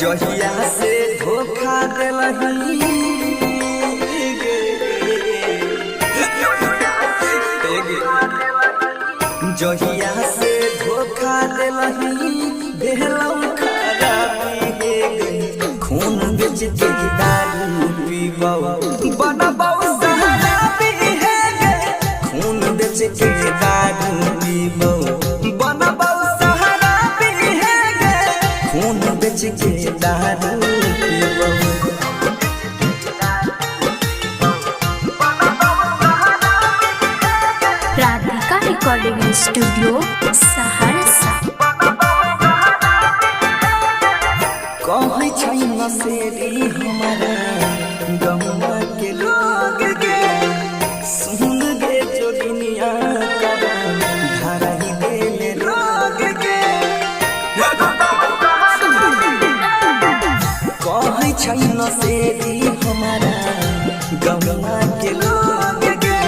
जहिया से धोखा दिलही जहिया से धोखा दिलही देहलौ खराबी खून बेच के दारू पीबौ बनबौ शराबी हे गे खून बेच के दारू पीबौ बनबौ शराबी हे गे खून बेच के दारू पीबौ। Radhika recording studio Saharsa. कहै छै नसेरी हमारा गौवा के लोग गे सुन गे जोगिनिया करा धराई देले रोग गे कहै छै नसेरी हमारा गौवा के लोग गे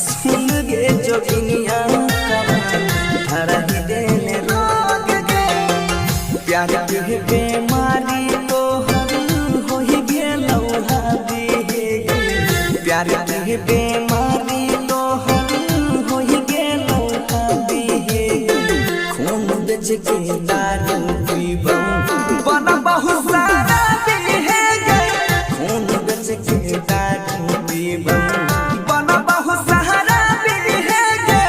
सुन गे जोगिनिया करा धराई देले रोग गे प्यार के बेमारी तो हो ही गेलौ हादी गे प्यार के बेमारी तो हो ही गेलौ हादी गे खून बेच के दारू पीबौ बनबौ शराबी हे गे खून बेच के दारू पीबौ बनबौ शराबी हे गे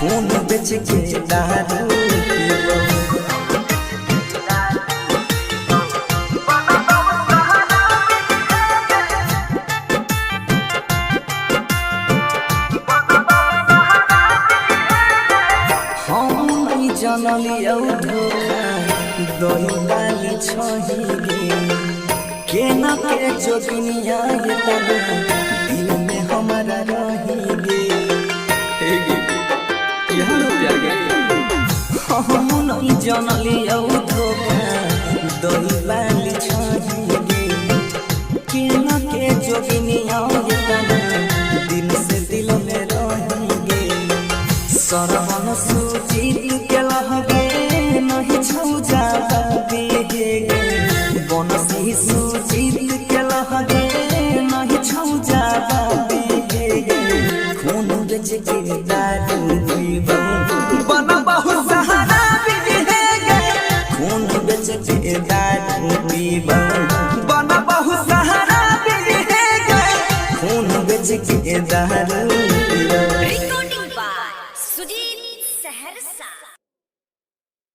खून बेच के दारू पीबौ। जनलियौ धोखा दही डाली छही गे केना के जोगिनिया ये तना दिल में हमारा रही गे हे गे यहाँ लो प्यार गे हम नहीं जनलियौ धोखा दही डाली छही गे केना के जोगिनिया ये तना दिल से दिल में रही गे सरवन सुजीत के लहगे नहीं छौ जाता गे बनसी सुजीत के लहगे नहीं छौ जाता गे खून बेच के दारू पीबौ बनबौ शराबी हे गे खून बेच के दारू पीबौ बनबौ शराबी हे गे खून बेच के दारू